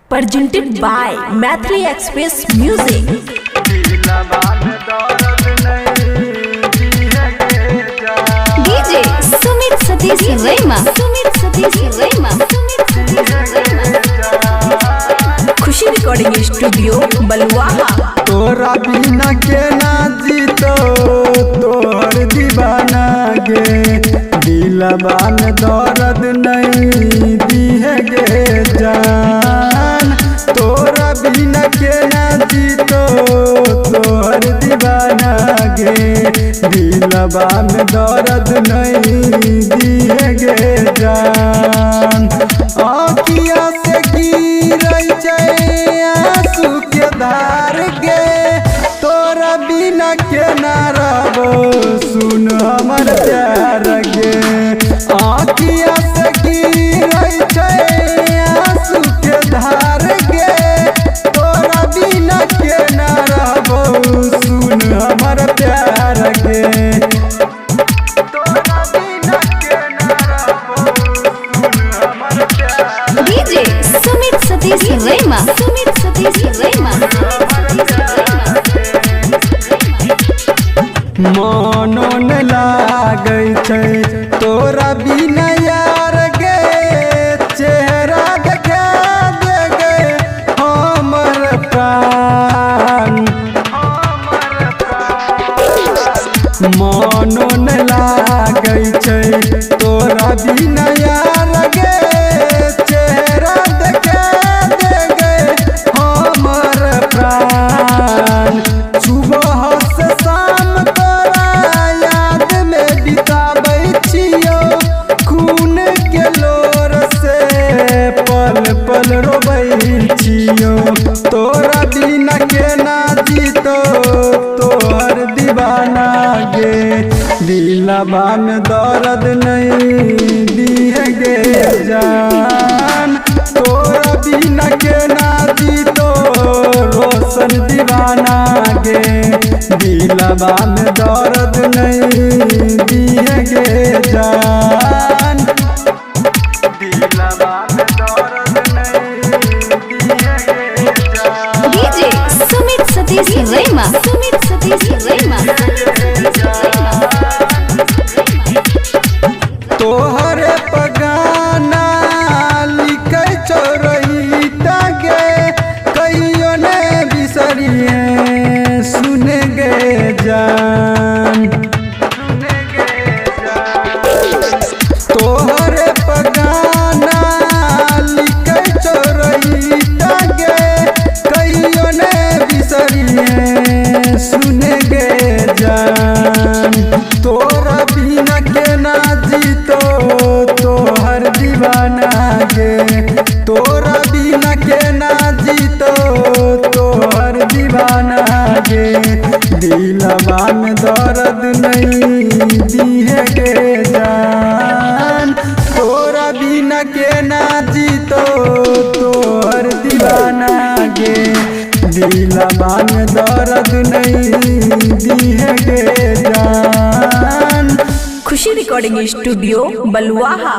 presented by Mathri Express Music. DJ Sumit Satish Rema. Khushi recording studio बलुआहा। तोरा बिना के ना जीतो तोहर दीवाना गे, दिलवा में दर्द नहीं दिए गे जान। तोरा बिना के ना जीतो तोहर दीवाना गे, दिलवा में दर्द नहीं दिए गे जान। आँखिया से गिरै छै आंसू के धार गे, तोरा बिना के ना रहबो सुन हमर प्यार गे। आँखिया से गिरै छै आंसू के धार गे, तोरा बिना के ना रहबो सुन हमर प्यार गे। तोरा बिना के ना रहबो सुन हमर प्यार। DJ Sumit Satish Rema. मनो न लागै छै तोरा बिना यार गे, चेहरा देखा दे गे हमर प्राण। मनो न लागै छै तोरा बिना यार गे, चेहरा देखा दे गे हमर प्राण। सुबह से शाम तोरा याद में बिताबै छियो, खून के लोर से पल पल रोबै छियो। तोरा बिना के ना जीतो तोहर दीवाना गे, दिलवा में दर्द नहीं दिए गे जान। तोरा बिना के ना जीतो रोशन दीवाना गे, दिलवा में दर्द नहीं दिए गे जान। दिलवा में दर्द नहीं दिए गे जान। DJ Sumit Satish Rema. तोहरे पगाना लिखै छौ रहिता गे, कहियो ने बिसरिए सुन गे जान। तोहरे पगाना लिखै छौ रहिता गे, कहियो ने बिसरिए सुन गे जान। तोरा बिना के ना जीतो तोहर दीवाना गे, तोरा बिना के ना जीतो तोहर दीवाना गे, दिलवा में दर्द नहीं दिए गे जान। तोरा बिना के ना जीतो तोहर दीवाना गे, दिलवा में दर्द नहीं दिए गे जान। खुशी रिकॉर्डिंग स्टूडियो बलुआहा।